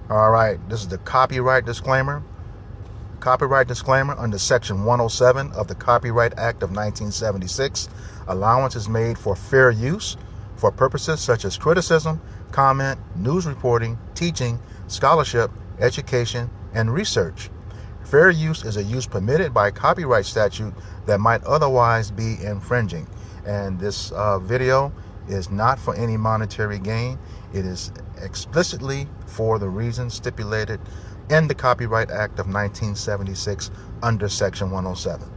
All right, this is the copyright disclaimer. Copyright disclaimer under Section 107 of the Copyright Act of 1976. Allowance is made for fair use for purposes such as criticism, comment, news reporting, teaching, scholarship, education, and research. Fair use is a use permitted by copyright statute that might otherwise be infringing. And this video is not for any monetary gain. It is explicitly for the reasons stipulated in the Copyright Act of 1976 under Section 107.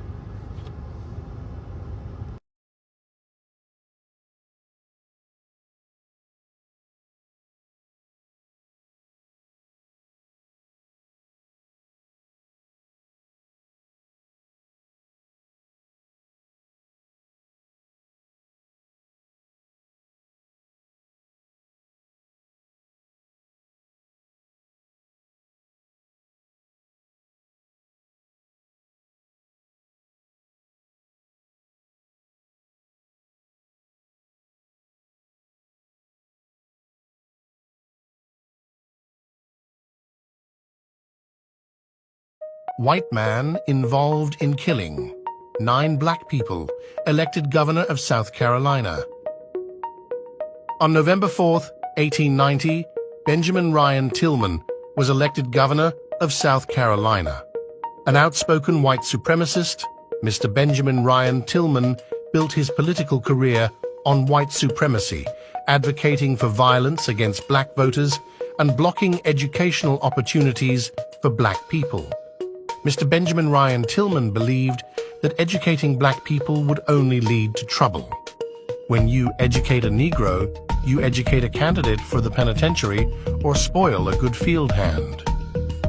White man involved in killing 9 black people, elected governor of South Carolina. On November 4th, 1890, Benjamin Ryan Tillman was elected governor of South Carolina. An outspoken white supremacist, Mr. Benjamin Ryan Tillman built his political career on white supremacy, advocating for violence against black voters and blocking educational opportunities for black people. Mr. Benjamin Ryan Tillman believed that educating black people would only lead to trouble. When you educate a Negro, you educate a candidate for the penitentiary or spoil a good field hand.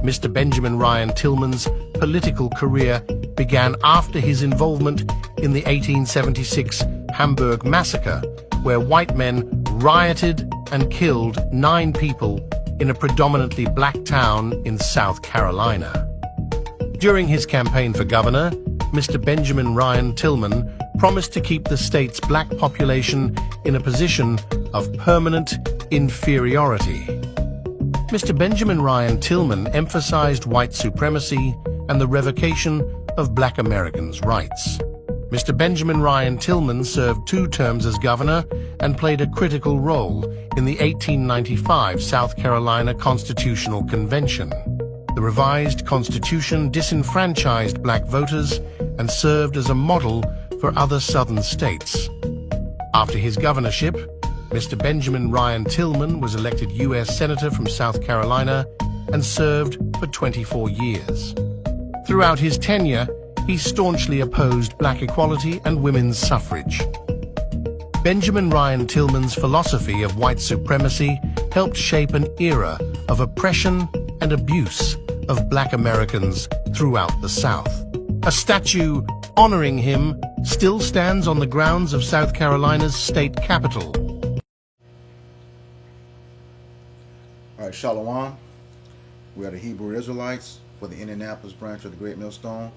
Mr. Benjamin Ryan Tillman's political career began after his involvement in the 1876 Hamburg massacre, where white men rioted and killed 9 people in a predominantly black town in South Carolina. During his campaign for governor, Mr. Benjamin Ryan Tillman promised to keep the state's black population in a position of permanent inferiority. Mr. Benjamin Ryan Tillman emphasized white supremacy and the revocation of black Americans' rights. Mr. Benjamin Ryan Tillman served 2 terms as governor and played a critical role in the 1895 South Carolina Constitutional Convention. The revised constitution disenfranchised black voters and served as a model for other southern states. After his governorship, Mr. Benjamin Ryan Tillman was elected U.S. Senator from South Carolina and served for 24 years. Throughout his tenure, he staunchly opposed black equality and women's suffrage. Benjamin Ryan Tillman's philosophy of white supremacy helped shape an era of oppression and abuse of black Americans throughout the South. A statue honoring him still stands on the grounds of South Carolina's state capitol. All right, Shalom. We are the Hebrew Israelites for the Indianapolis branch of the Great Millstone.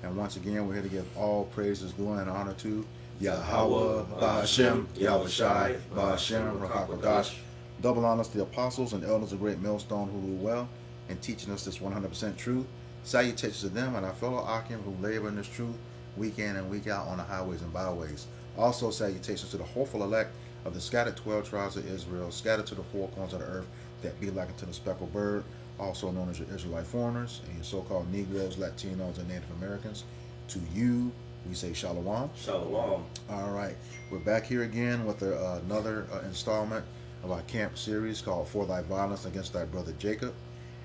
And once again, we're here to give all praises, glory, and honor to Yahweh, Ba'ashem, Yahweh Shai, Ba'ashem, Rahakodash. Double honors to the apostles and elders of Great Millstone who rule well and teaching us this 100% truth. Salutations to them and our fellow Akim who labor in this truth week in and week out on the highways and byways. Also salutations to the hopeful elect of the scattered 12 tribes of Israel, scattered to the 4 corners of the earth that be like unto the speckled bird, also known as your Israelite foreigners and your so-called Negroes, Latinos, and Native Americans. To you, we say Shalom. Shalom. All right, we're back here again with another installment of our camp series called For Thy Violence Against Thy Brother Jacob.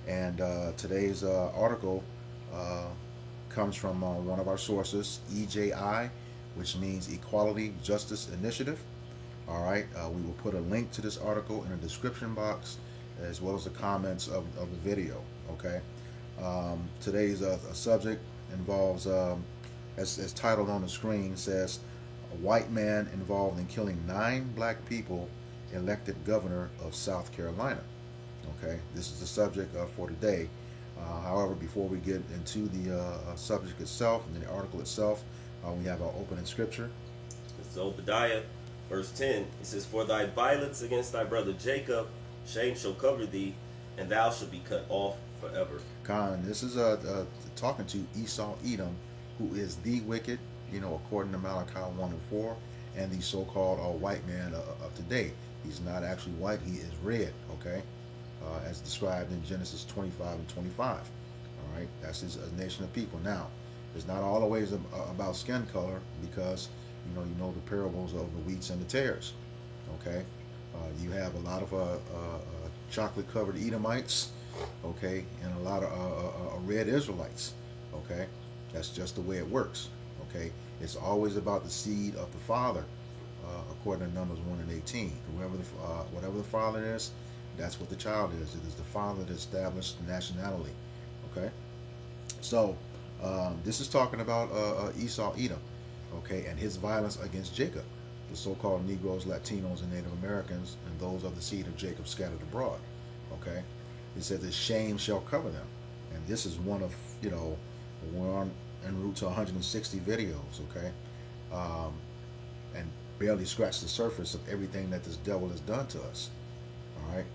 And today's article comes from one of our sources, EJI, which means Equality Justice Initiative. All right, we will put a link to this article in the description box as well as the comments of the video. Okay, today's subject involves, as titled on the screen, says a white man involved in killing 9 black people elected governor of South Carolina. Okay, this is the subject for today. However, before we get into the subject itself and the article itself, we have our opening scripture. This is Obadiah, verse 10. It says, "For thy violence against thy brother Jacob, shame shall cover thee, and thou shalt be cut off forever. Khan, this is talking to Esau Edom, who is the wicked, according to Malachi 1 and 4, and the so-called white man of today. He's not actually white, he is red, okay? As described in Genesis 25 and 25. All right, that's his nation of people. Now, it's not always about skin color, because you know the parables of the wheats and the tares. Okay, you have a lot of chocolate-covered Edomites, okay, and a lot of red Israelites. Okay, that's just the way it works. Okay, it's always about the seed of the father, according to Numbers 1 and 18. Whatever the father is, that's what the child is. It is the father that established nationality. Okay, so this is talking about Esau Edom, okay, and his violence against Jacob, the so-called Negroes, Latinos, and Native Americans, and those of the seed of Jacob scattered abroad. Okay, it says that shame shall cover them, and this is one of we're on en route to 160 videos. Okay, and barely scratched the surface of everything that this devil has done to us. All right,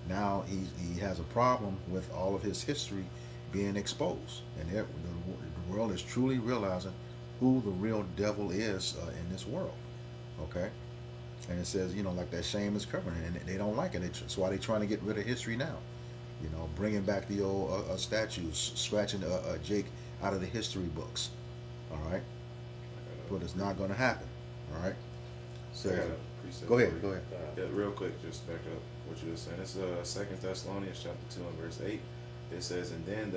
now he has a problem with all of his history being exposed, and the world is truly realizing who the real devil is in this world. Okay, and it says like that shame is covering it, and they don't like it. That's why they're trying to get rid of history now. Bringing back the old statues, scratching Jake out of the history books. All right, but it's not going to happen. All right. So go ahead. Yeah, real quick, just back up what you were saying. It's 2 Thessalonians chapter 2 and verse 8. It says, and then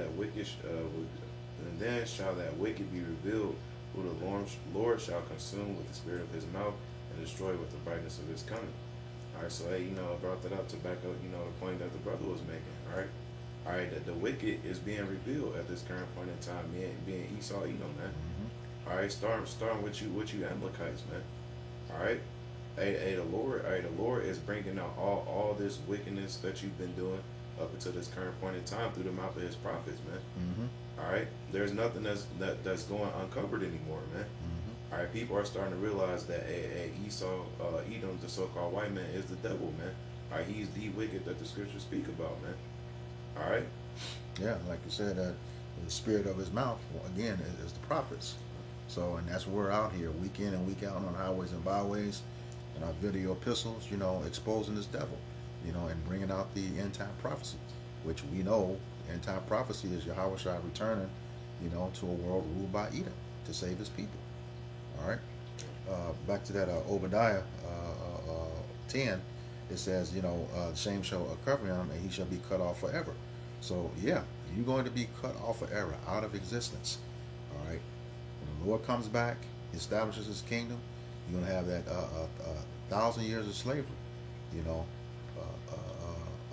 shall that wicked be revealed, who the Lord shall consume with the spirit of his mouth and destroy with the brightness of his coming. All right, so hey, I brought that up to back up, the point that the brother was making. All right, that the wicked is being revealed at this current point in time, being Esau Edom, man. Mm-hmm. All right, starting with you Amalekites, man. All right, the Lord is bringing out all this wickedness that you've been doing up until this current point in time through the mouth of his prophets, man. Mm-hmm. All right, there's nothing that's going uncovered anymore, man. Mm-hmm. All right, people are starting to realize that Esau, Edom, the so-called white man, is the devil, man. All right, he's the wicked that the scriptures speak about, man. All right. Yeah, like you said, the spirit of his mouth again is the prophets. So, and that's where we're out here week in and week out on highways and byways, and our video epistles, exposing this devil, and bringing out the end time prophecy, which we know end time prophecy is Yahweh Shai returning, to a world ruled by Edom to save his people. All right. Back to that Obadiah 10, it says, shame shall cover him, and he shall be cut off forever. So yeah, you're going to be cut off forever, out of existence. All right. When the Lord comes back, he establishes his kingdom, you're going to have that 1,000 years of slavery,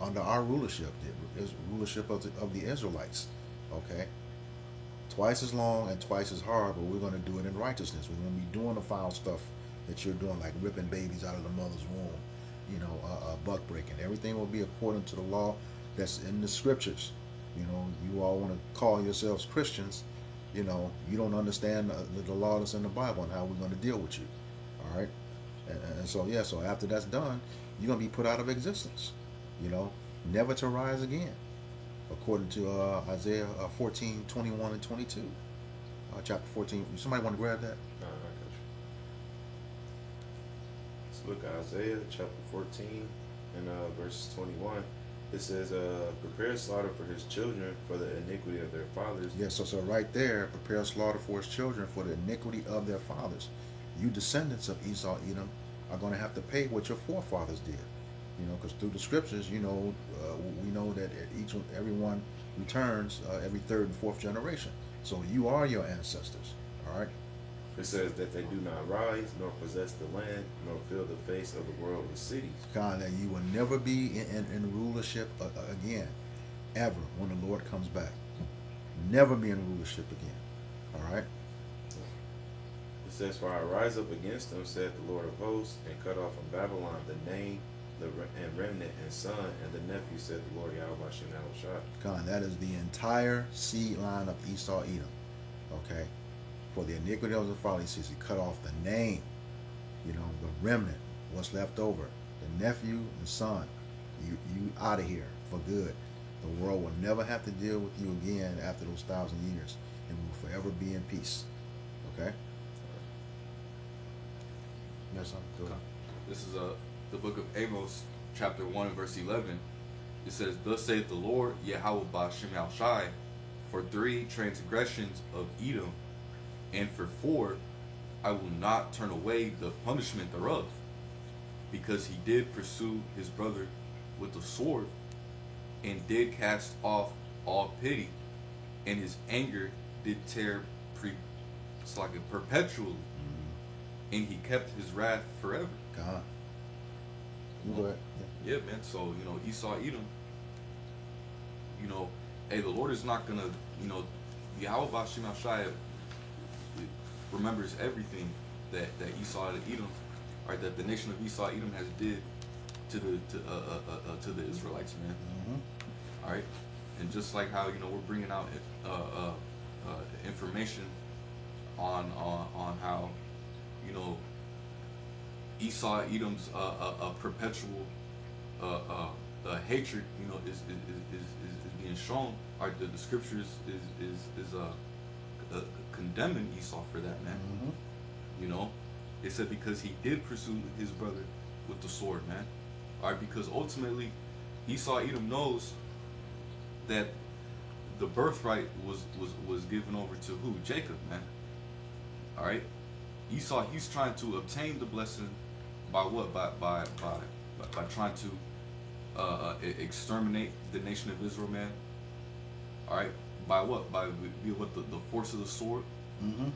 under our rulership, the rulership of the Israelites. Okay, twice as long and twice as hard, but we're going to do it in righteousness. We're going to be doing the foul stuff that you're doing, like ripping babies out of the mother's womb, buck breaking. Everything will be according to the law that's in the scriptures. You all want to call yourselves Christians. You don't understand the law that's in the Bible and how we're going to deal with you. All right, and so yeah, so after that's done, you're going to be put out of existence. Never to rise again, according to Isaiah 14, 21 and 22. Chapter 14. Somebody want to grab that? No, I got you. Let's look at Isaiah chapter 14 and verse 21. It says, prepare slaughter for his children for the iniquity of their fathers. Yes, so right there, prepare slaughter for his children for the iniquity of their fathers. You descendants of Esau Edom are going to have to pay what your forefathers did. Because through the scriptures, we know that everyone returns every third and fourth generation. So you are your ancestors. All right. It says that they do not rise, nor possess the land, nor fill the face of the world with cities. God, that you will never be in rulership again, ever, when the Lord comes back. Never be in rulership again. All right. It says, for I rise up against them, said the Lord of hosts, and cut off from Babylon the name, and remnant and son and the nephew, said the Lord Yahweh Shai. God, that is the entire seed line of Esau Edom. Okay, for the iniquity of the father, he says he cut off the name, the remnant, what's left over, the nephew and son. You out of here for good. The world will never have to deal with you again after those 1,000 years, and we'll forever be in peace. Okay? Yes, sir. Go ahead. This is the book of Amos, chapter 1 and verse 11. It says, "Thus saith the Lord, Yahweh Ba'Shem Shai, for 3 transgressions of Edom, and for 4 I will not turn away the punishment thereof, because he did pursue his brother with the sword, and did cast off all pity, and his anger did tear perpetually, and he kept his wrath forever." God. You go ahead. Yeah, man. So, Esau, Edom, hey, the Lord is not gonna, Yahweh Ba'Shem Shai remembers everything that Esau and Edom, or that the nation of Esau, Edom has did to the Israelites, man. Mm-hmm. All right, and just like how we're bringing out information on how Esau, Edom's perpetual hatred, is being shown. Or the scriptures is condemning Esau for that, man. Mm-hmm. It said because he did pursue his brother with the sword, man. All right, because ultimately Esau, Edom knows that the birthright was given over to who? Jacob, man. All right, Esau, he's trying to obtain the blessing by what? By trying to exterminate the nation of Israel, man. All right, by what? By the force of the sword. Mm-hmm.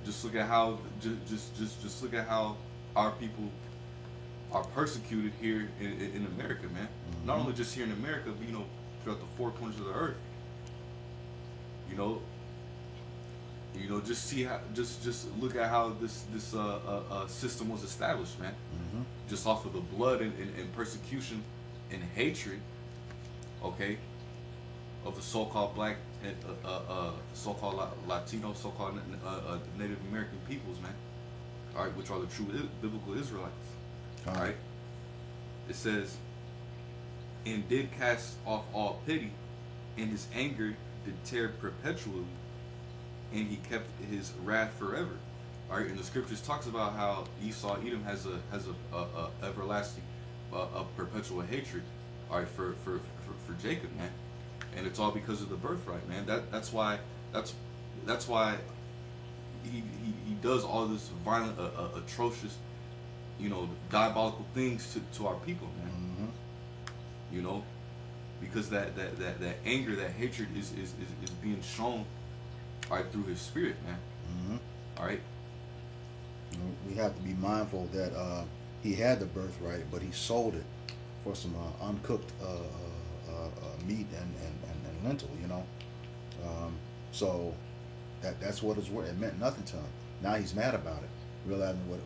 Just look at how just look at how our people are persecuted here in America, man. Mm-hmm. Not only just here in America, but throughout the 4 corners of the earth. Just see how just look at how this system was established, man. Mm-hmm. Just off of the blood and persecution and hatred, okay, of the so-called black, so-called Latino, so-called Native American peoples, man. All right, which are the true biblical Israelites. All right. It says, "And did cast off all pity, and his anger did tear perpetually, and he kept his wrath forever." All right, and the scriptures talks about how Esau, Edom has a everlasting, a perpetual hatred. All right, for Jacob, man, and it's all because of the birthright, man. That's why he does all this violent, atrocious, diabolical things to our people, man. Mm-hmm. Because that anger, that hatred is being shown, all right, through his spirit, man. Mm-hmm. All right. We have to be mindful that he had the birthright, but he sold it for some uncooked meat and lentil, so that's what it's worth. It meant nothing to him. Now he's mad about it, realizing what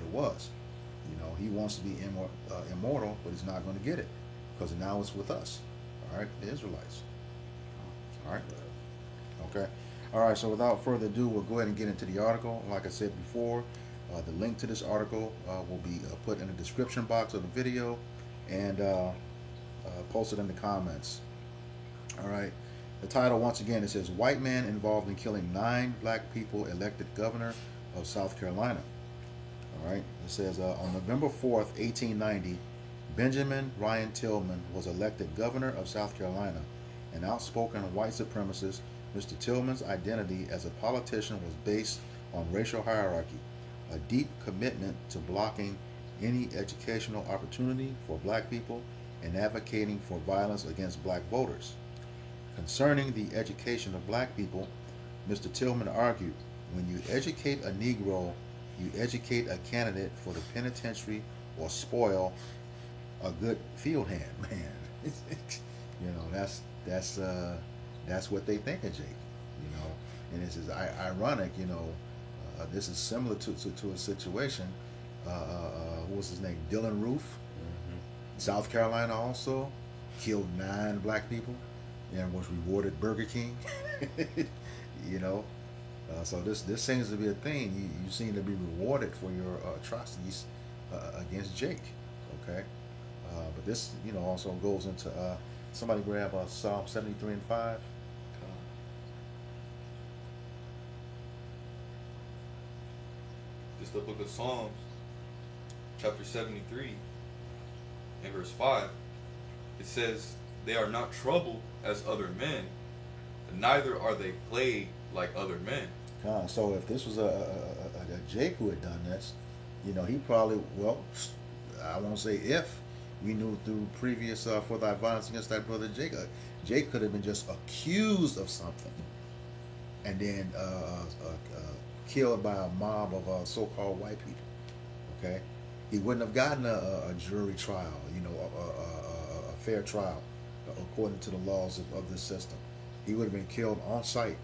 it was. He wants to be immortal, but he's not going to get it because now it's with us. All right, the Israelites. All right. Okay. All right. So without further ado, we'll go ahead and get into the article. Like I said before, the link to this article will be put in the description box of the video and posted in the comments. All right. The title, once again, it says, "White Man Involved in Killing 9 Black People Elected Governor of South Carolina." All right. It says, on November 4th, 1890, Benjamin Ryan Tillman was elected governor of South Carolina. An outspoken white supremacist, Mr. Tillman's identity as a politician was based on racial hierarchy, a deep commitment to blocking any educational opportunity for black people, and advocating for violence against black voters. Concerning the education of black people, Mr. Tillman argued, "When you educate a Negro, you educate a candidate for the penitentiary or spoil a good field hand." Man, that's what they think of Jake. And it's ironic. This is similar to a situation. What was his name? Dylan Roof, South Carolina, also killed 9 black people and was rewarded Burger King. So this seems to be a thing. You seem to be rewarded for your atrocities against Jake. Okay, but this also goes into Somebody grab Psalm 73 and 5. This is the book of Psalms, chapter 73, and verse 5. It says, "They are not troubled as other men, neither are they plagued like other men." So if this was a Jake who had done this, he probably, well, I won't say if, we knew through previous for thy violence against thy brother Jacob, Jake could have been just accused of something, and then killed by a mob of so-called white people. Okay, he wouldn't have gotten a jury trial, a fair trial, according to the laws of this system. He would have been killed on sight.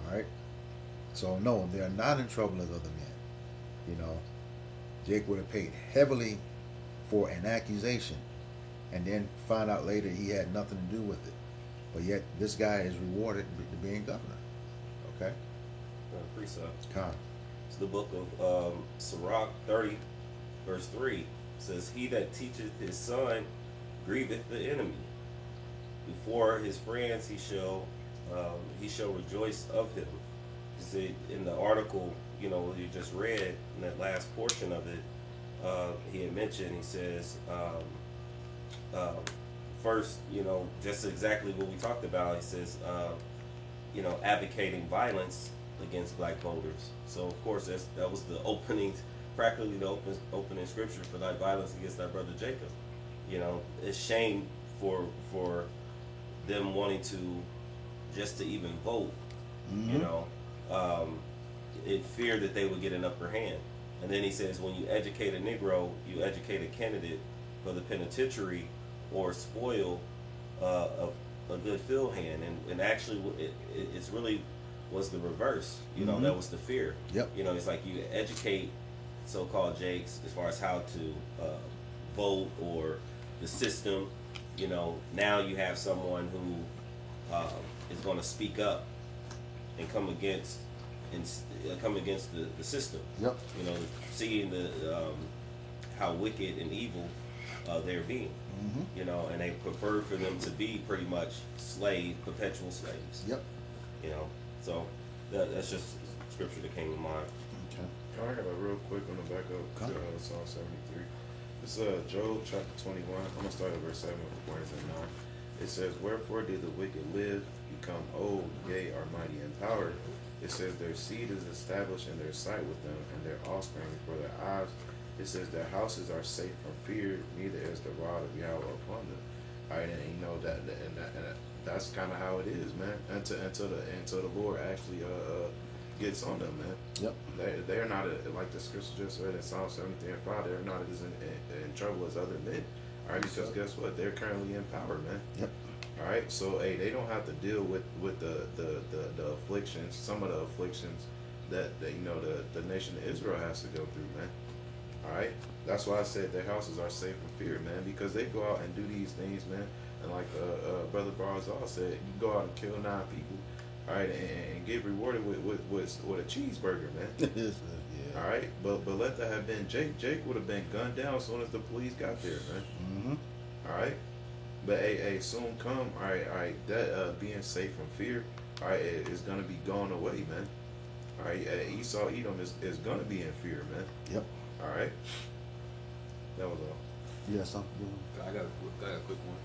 All right. So no, they are not in trouble as other men. Jake would have paid heavily for an accusation, and then find out later he had nothing to do with it. But yet this guy is rewarded to being governor. Okay. Precept. Con. It's the book of Sirach 30, verse 3. It says, "He that teacheth his son grieveth the enemy. Before his friends he shall rejoice of him." You see, in the article, you just read, in that last portion of it, he had mentioned, he says, first, just exactly what we talked about. He says, advocating violence against black voters. So of course that was the opening, practically the opening scripture for thy violence against thy brother Jacob. It's shame for them wanting to just to even vote. It feared that they would get an upper hand. And then he says, when you educate a Negro, you educate a candidate for the penitentiary or spoil a good field hand. And actually, it's really was the reverse. That was the fear. Yep. It's like you educate so-called Jakes as far as how to vote or the system. Now you have someone who is going to speak up and come against the system. Yep. Seeing the how wicked and evil they're being. And they prefer for them to be pretty much perpetual slaves. Yep. So that's just scripture that came to mind. Okay. I got a real quick on the back of Psalm 73. It's Job chapter 21. I'm gonna start at verse 7 before it's 9. It says, "Wherefore did the wicked live, become old, yea, are mighty in power? It says, their seed is established in their sight with them, and their offspring before their eyes. It says, their houses are safe from fear, neither is the rod of Yahweh upon them." All right, and that's kind of how it is, man. Until the Lord actually gets on them, man. Yep. They're not like the scripture just said in Psalm 73 and 5. They're not as in trouble as other men. All right, because guess what? They're currently in power, man. Yep. All right, so hey, they don't have to deal with the afflictions, some of the afflictions that the nation of Israel has to go through, man. All right, that's why I said their houses are safe from fear, man, because they go out and do these things, man. And like Brother Barzal said, you go out and kill 9 people, all right, and get rewarded with a cheeseburger, man. Yeah. All right, but let that have been Jake. Jake would have been gunned down as soon as the police got there, man. All right. But hey, soon come, all right, that being safe from fear, all right, is gonna be gone away, man. All right, Esau, Edom is gonna be in fear, man. Yep. All right, that was all. Yeah, something. I got a quick one.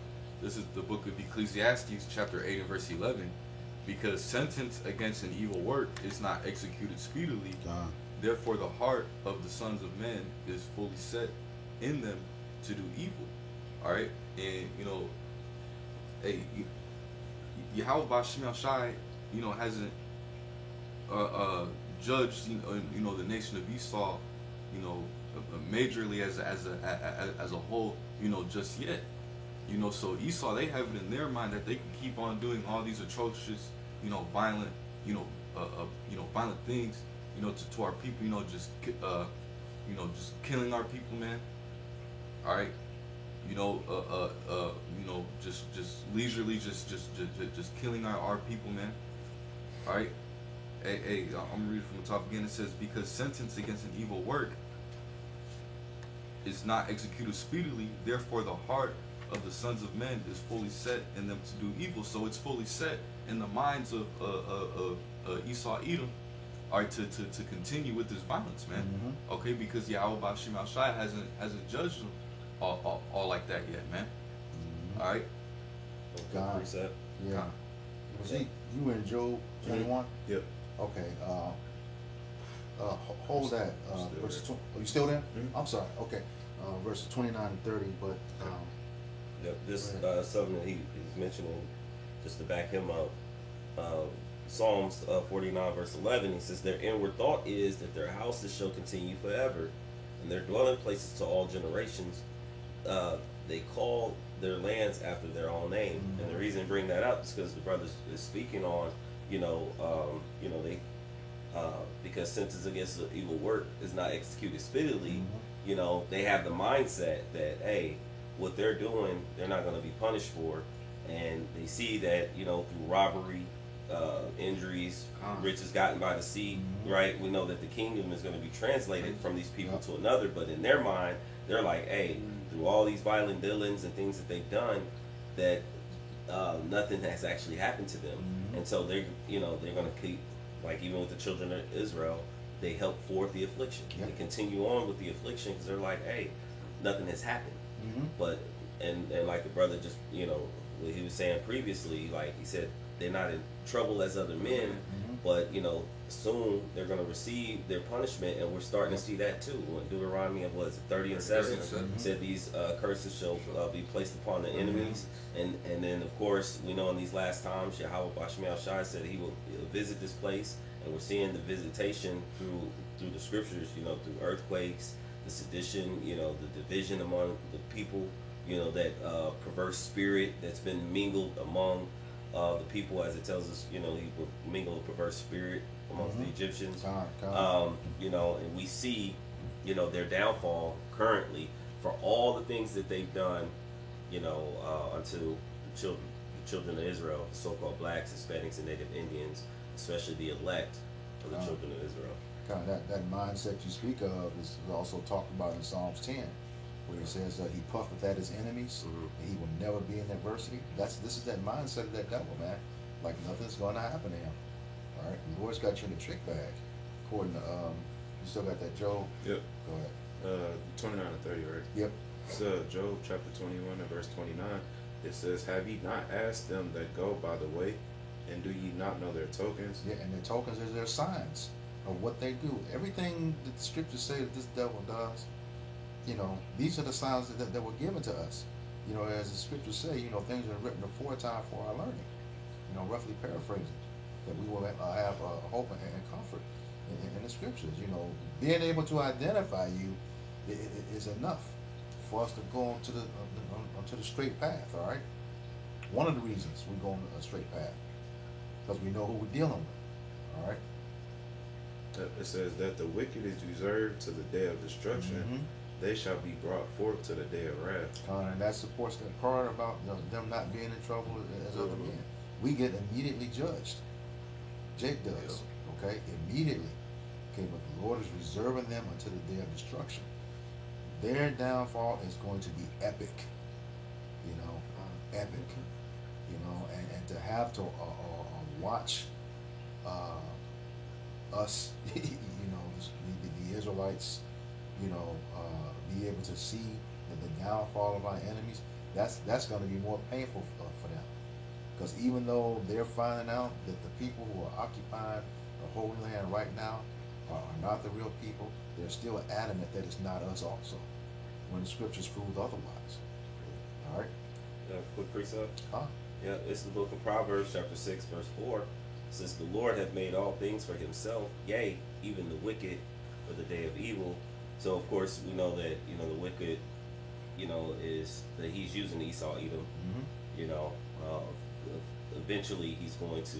This is the book of Ecclesiastes, chapter 8 and verse 11. "Because sentence against an evil work is not executed speedily, therefore the heart of the sons of men is fully set in them to do evil." All right, and hey, Yahweh Bashim Shai, hasn't judged the nation of Esau, majorly as a whole, just yet. So Esau, they have it in their mind that they can keep on doing all these atrocious, violent, violent things, to our people, just killing our people, man. All right, just leisurely, just killing our people, man. All right. Hey, I'm reading from the top again. It says, "Because sentence against an evil work is not executed speedily, therefore the heart of the sons of men is fully set in them to do evil. So it's fully set in the minds of Esau, Edom, are to continue with this violence, man. Okay, because Yahweh Bashim Shai hasn't judged them all like that yet, man. All right. God. Precept. Yeah. God. Was he? You in Job 21? Yep. Okay. Hold that. Verse are you still there? I'm sorry. Okay. Verses 29 and 30. But Yep, this something that he's mentioning, just to back him up. Psalms 49 verse 11, he says, "Their inward thought is that their houses shall continue forever, and their dwelling places to all generations. They call their lands after their own name." And the reason I bring that up is because the brother is speaking on, they because sentence against the evil work is not executed speedily. They have the mindset that, hey, what they're doing, they're not going to be punished for, and they see that through robbery, injuries, riches gotten by the sea, right? We know that the kingdom is going to be translated from these people to another, but in their mind, they're like, hey, through all these violent dealings and things that they've done, that nothing has actually happened to them, and so they're going to keep, like even with the children of Israel, they help forth the affliction. They continue on with the affliction because they're like, hey, nothing has happened. But and like the brother just what he was saying previously, like he said, they're not in trouble as other men, but soon they're going to receive their punishment, and we're starting to see that too. When Deuteronomy 30 and 7 said these curses shall be placed upon the enemies, and then of course we know in these last times Yahweh Bashmiel Shai said he will visit this place, and we're seeing the visitation through the scriptures, through earthquakes, the sedition, the division among the people, that perverse spirit that's been mingled among the people, as it tells us, he will mingle a perverse spirit amongst the Egyptians. And we see, their downfall currently for all the things that they've done, unto the children of Israel, the so-called blacks, Hispanics, and Native Indians, especially the elect of the children of Israel. Kind of that mindset you speak of is also talked about in Psalms 10, where he says he puffeth at his enemies, and he will never be in adversity. This is that mindset of that devil, man. Like nothing's going to happen to him. All right, the Lord's got you in the trick bag. According to you still got that Job. Yep. Go ahead. 29 and 30, right? Yep. It's Job chapter 21 and verse 29. It says, "Have ye not asked them that go by the way, and do ye not know their tokens?" Yeah, and their tokens is their signs of what they do. Everything that the scriptures say that this devil does, these are the signs that were given to us. As the scriptures say, things are written aforetime for our learning. Roughly paraphrasing, that we will have hope and comfort in the scriptures. Being able to identify you is enough for us to go onto the straight path. All right. One of the reasons we go on a straight path, because we know who we're dealing with. All right. It says that the wicked is reserved to the day of destruction. They shall be brought forth to the day of wrath. And that supports that part about them not being in trouble as other men. We get immediately judged. Jake does. Okay, immediately. Okay, but the Lord is reserving them until the day of destruction. Their downfall is going to be epic. Epic. And to have to watch us, the Israelites, be able to see the downfall of our enemies, that's going to be more painful for them. Because even though they're finding out that the people who are occupying the Holy Land right now are not the real people, they're still adamant that it's not us also, when the scriptures prove otherwise. All right? Quick precept? Huh? Yeah, it's the book of Proverbs, chapter 6, verse 4. It says, "The Lord hath made all things for himself, yea, even the wicked for the day of evil." So, of course, we know that, the wicked, is that he's using Esau, Edom. Eventually he's going to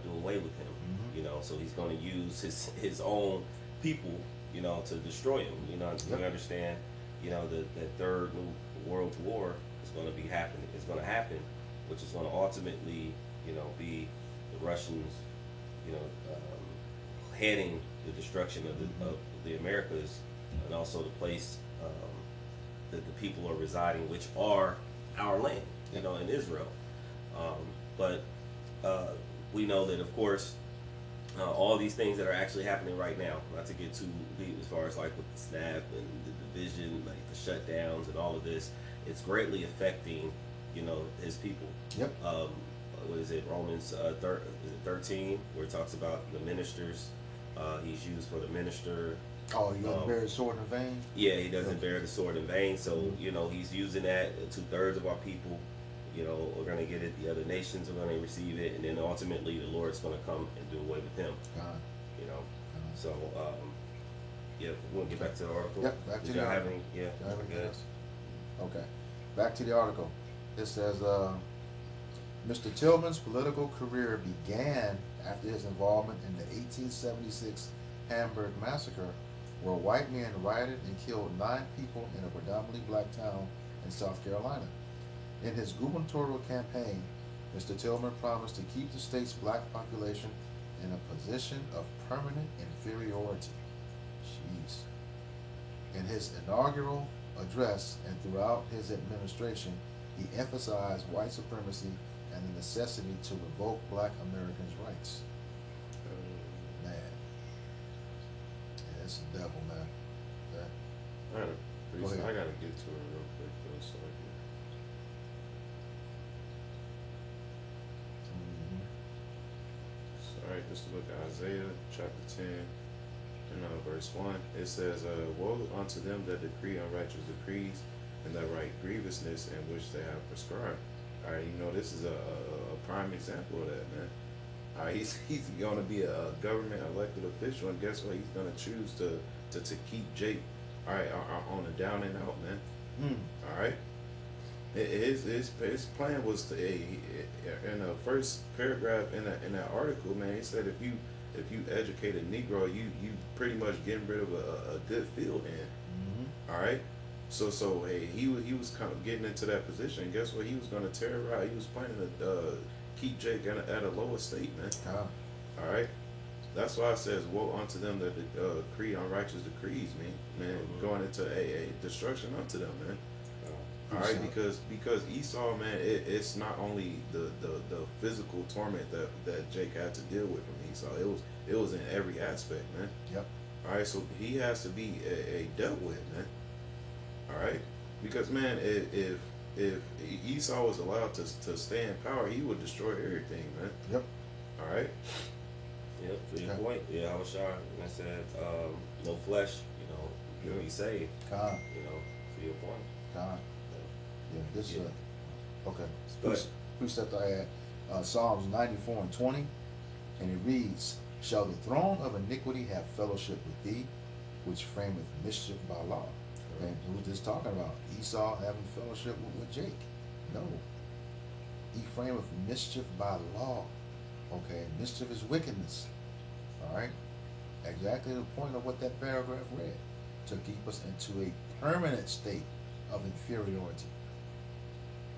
do away with him. So he's going to use his own people, to destroy him. We understand, that third new world war is going to be happening. It's going to happen, which is going to ultimately, be the Russians, heading the destruction of the Americas, and also the place that the people are residing, which are our land, you know, in Israel. But we know that, of course, all these things that are actually happening right now, not to get too deep as far as like with the snap and the division, like the shutdowns and all of this, it's greatly affecting, you know, his people. Yep. What is it, Romans is it 13, where it talks about the ministers. He's used for the minister. Oh, you gonna bear the sword in vain? Yeah, he doesn't bear the sword in vain. So, you know, he's using that. 2/3 of our people, you know, are going to get it. The other nations are going to receive it. And then ultimately the Lord's going to come and do away with him. You know. So, yeah, we'll get back to the article. Yep, back to Did the y'all have article. any? Yeah, Y'all have anything good. else? Okay. Back to the article. It says, Mr. Tillman's political career began after his involvement in the 1876 Hamburg massacre, where white men rioted and killed 9 people in a predominantly black town in South Carolina. In his gubernatorial campaign, Mr. Tillman promised to keep the state's black population in a position of permanent inferiority. Jeez. In his inaugural address and throughout his administration, he emphasized white supremacy and the necessity to revoke black Americans' rights. Man. Yeah, it's the devil, man. Okay. I gotta get to it real quick though, so I can. So, alright, this is the book of Isaiah, chapter 10, and verse 1. It says, woe unto them that decree unrighteous decrees, and that write grievousness in which they have prescribed. Alright, you know, this is a prime example of that, man. He's going to be a government elected official, and guess what? He's going to choose to keep Jake, alright, on a down and out, man. Alright? His plan was to, in the first paragraph in that article, man, he said if you educate a Negro, you pretty much getting rid of a good field hand. Alright? So hey, he was kind of getting into that position. Guess what? He was going to terrorize. He was planning to keep Jake at a lower state, man. All right. That's why it says, "Woe unto them that decree unrighteous decrees," man, going into a destruction unto them, man. All right, because Esau, man, it's not only the physical torment that Jake had to deal with from Esau. It was in every aspect, man. Yep. All right, so he has to be a dealt with, man. All right, because man, if Esau was allowed to stay in power, he would destroy everything, man. Yep. All right. Yep. To your point, yeah, I was shy when I said no flesh, you know, you'll be saved. You know, to your point. Yeah, this is okay. But Precept I had Psalms 94 and 20, and it reads, "Shall the throne of iniquity have fellowship with thee, which frameth mischief by law?" And who's this talking about? Esau having fellowship with Jake? No. He frameth mischief by law. Okay, mischief is wickedness. All right, exactly the point of what that paragraph read, to keep us into a permanent state of inferiority.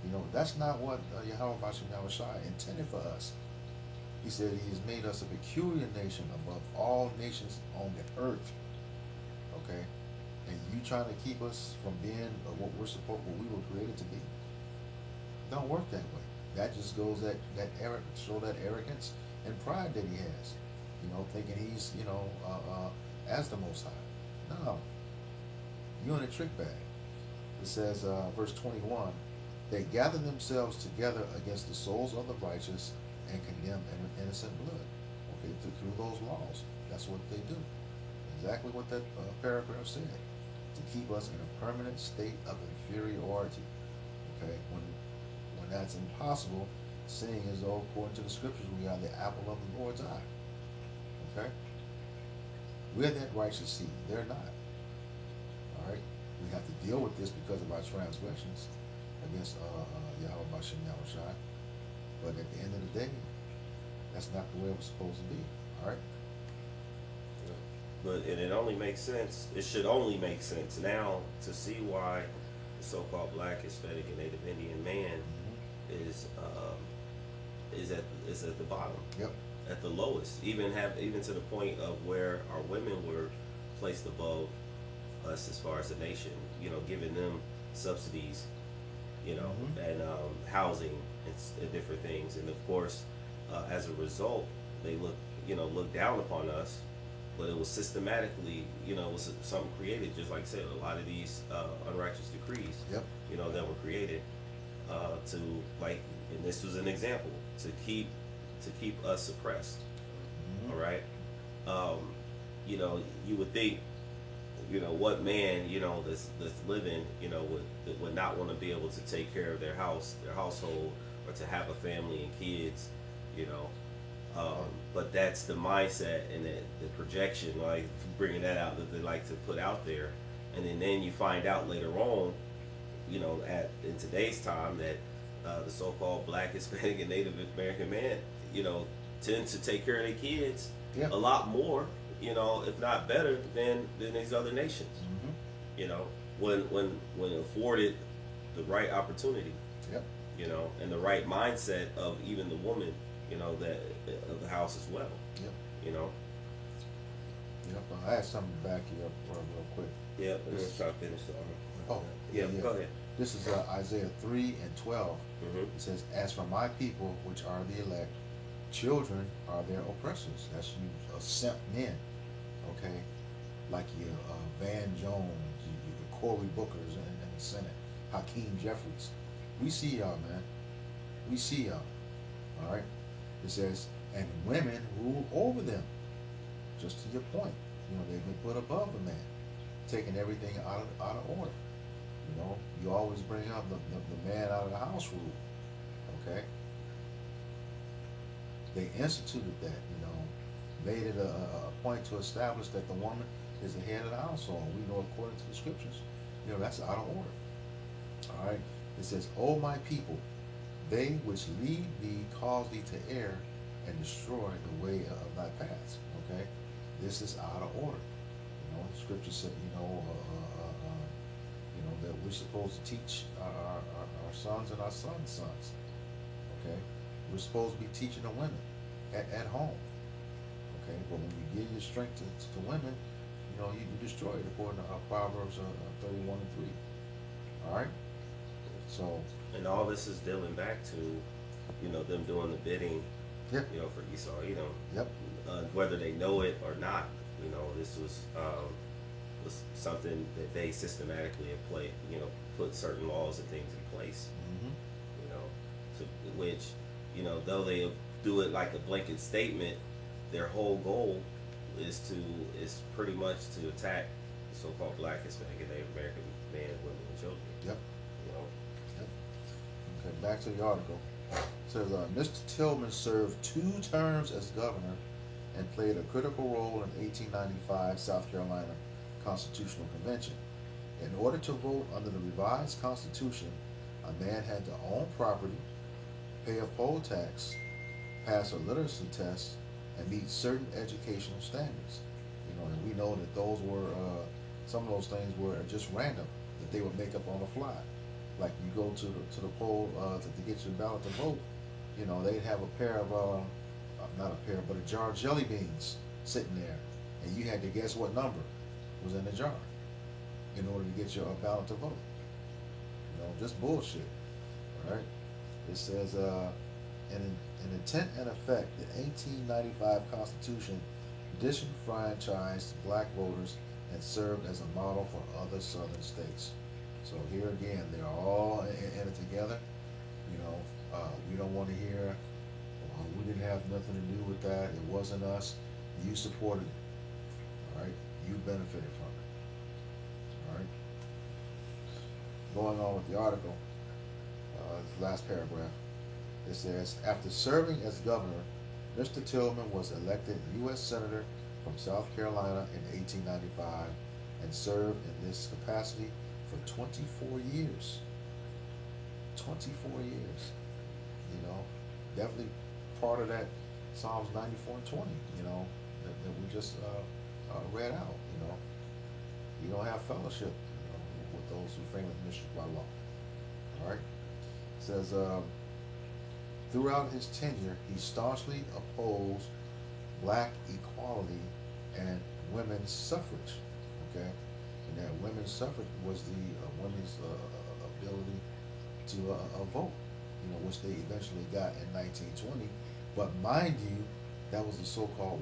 You know, that's not what Yahweh Shai intended for us. He said he has made us a peculiar nation above all nations on the earth. Okay, and you trying to keep us from being what we were created to be. Don't work that way. That just goes show that arrogance and pride that he has. You know, thinking he's as the Most High. No, you're in a trick bag. It says, verse 21, they gather themselves together against the souls of the righteous and condemn innocent blood. Okay, through those laws. That's what they do. Exactly what that paragraph said. To keep us in a permanent state of inferiority. Okay, when that's impossible, seeing as though according to the scriptures we are the apple of the Lord's eye. Okay? We're that righteous seed. They're not. Alright? We have to deal with this because of our transgressions against Yahweh Bashem Yahushai. But at the end of the day, that's not the way it was supposed to be. Alright? But it only makes sense. It should only make sense now to see why the so-called Black, Hispanic, and Native Indian man is at the bottom. Yep. At the lowest. Even to the point of where our women were placed above us as far as a nation. You know, giving them subsidies, Mm-hmm. and housing and different things. And of course, as a result, they look down upon us. But it was systematically, it was something created, just like I said, a lot of these unrighteous decrees, Yep. that were created to, like, and this was an example to keep us suppressed. Mm-hmm. All right. Um, you would think, what man, that's living, would not want to be able to take care of their household, or to have a family and kids, you know. But that's the mindset and the projection, like bringing that out, that they like to put out there, and then you find out later on, in today's time, that the so-called Black, Hispanic, and Native American man, tend to take care of their kids Yeah. a lot more, if not better than these other nations. Mm-hmm. You know, when afforded the right opportunity, Yep. and the right mindset of even the woman, that of the house as well. Yep. You know. Yep. I had something back here real quick. Yeah, let's try to finish the article. Oh, Yeah, go ahead. This is Isaiah 3 and 12. Mm-hmm. It says, "As for my people, which are the elect, children are their oppressors." That's you, sent men, okay? Like your Van Jones, your Cory Bookers in the Senate, Hakeem Jeffries. We see y'all, man. We see y'all. All right? It says, "And women rule over them." Just to your point, they've been put above the man, taking everything out of order. You always bring up the man out of the house rule. Okay? They instituted that, made it a point to establish that the woman is the head of the household. We know, according to the scriptures, that's out of order. All right? It says, "O my people, they which lead thee cause thee to err and destroy the way of thy paths." Okay? This is out of order. Scripture said, that we're supposed to teach our sons and our sons' sons. Okay? We're supposed to be teaching the women at home. Okay? But when you give your strength to women, you destroy it, according to Proverbs 31 and 3. All right? So. And all this is dealing back to, them doing the bidding, Yep. For Esau, Yep. Whether they know it or not, this was something that they systematically have put certain laws and things in place, Mm-hmm. to which, though they do it like a blanket statement, their whole goal is pretty much to attack the so-called Black, Hispanic, and Native American men, women, and children. Yep. You know. Yep. Okay, back to the article. It says, "Mr. Tillman served 2 terms as governor and played a critical role in 1895 South Carolina Constitutional Convention. In order to vote under the revised Constitution, a man had to own property, pay a poll tax, pass a literacy test, and meet certain educational standards." And we know that those were some of those things were just random, that they would make up on the fly. Like, you go to the poll to get your ballot to vote, they'd have a pair of not a pair, but a jar of jelly beans sitting there, and you had to guess what number was in the jar in order to get your ballot to vote. Just bullshit. All right. It says, in intent and effect, the 1895 Constitution disenfranchised black voters and served as a model for other southern states. So here again, they're all in it together. We don't want to hear, we didn't have nothing to do with that, it wasn't us. You supported it. All right? You benefited from it. All right? Going on with the article, the last paragraph. It says, "After serving as governor, Mr. Tillman was elected U.S. Senator from South Carolina in 1895 and served in this capacity for 24 years. 24 years. Definitely part of that Psalms 94 and 20, that we just read out. You don't have fellowship, with those who frame administered by law. All right? It says, throughout his tenure, he staunchly opposed black equality and women's suffrage. Okay? And that women's suffrage was the women's ability to vote, which they eventually got in 1920. But mind you, that was the so-called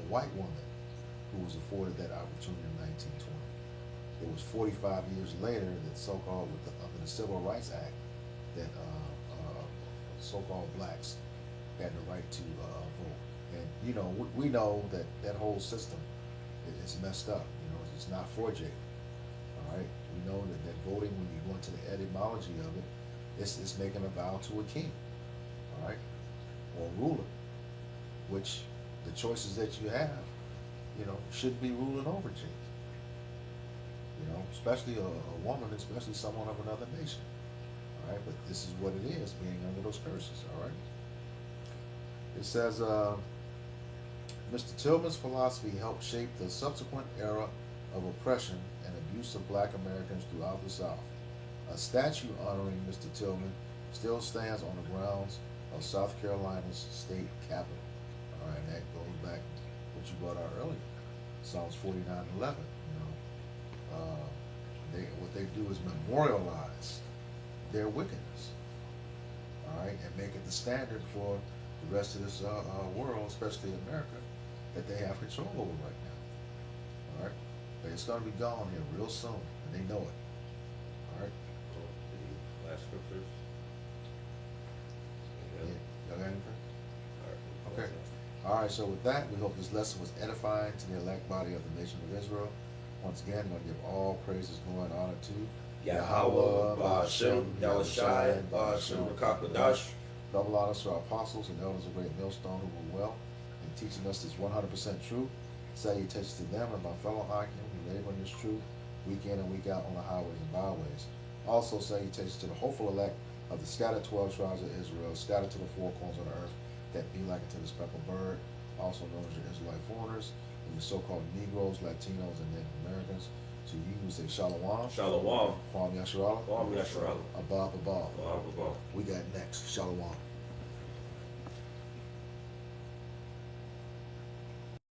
white woman who was afforded that opportunity in 1920. It was 45 years later that so-called under the Civil Rights Act that so-called blacks had the right to vote. And we know that that whole system is messed up. It's not for Jake. All right, we know that voting, when you go into the etymology of it, it's making a vow to a king. All right, or a ruler, which the choices that you have, should be ruling over Jake. Especially a woman, especially someone of another nation. All right, but this is what it is, being under those curses. All right. It says, Mr. Tillman's philosophy helped shape the subsequent era of oppression and abuse of black Americans throughout the South. A statue honoring Mr. Tillman still stands on the grounds of South Carolina's state capitol. All right, and that goes back to what you brought out earlier, Psalms 49:11. What they do is memorialize their wickedness. All right, and make it the standard for the rest of this world, especially America, that they have control over right now. All right, but it's going to be gone here real soon, and they know it. All right. The last scriptures. Yeah. Y'all got anything? All right. Okay. All right. So with that, we hope this lesson was edifying to the elect body of the nation of Israel. Once again, we're going to give all praises, glory, and honor to Yahweh, Ba'ashem, Yahushai, Ba'ashem, Rakakadash. Double honors to our apostles and elders of Great Millstone who were well in teaching us this 100% truth. Salutations to them and my fellow Akim who labor in this truth week in and week out on the highways and byways. Also salutations to the hopeful elect of the scattered 12 tribes of Israel, scattered to the four corners of the earth, that be like unto the speckled bird, also known as your Israelite foreigners, and the so-called Negroes, Latinos, and Native Americans. To you who say Shalom. Shalom. Kwam Yasharala. Kwam Yasharala. Abab Abab. Abab Abab. We got next. Shalom.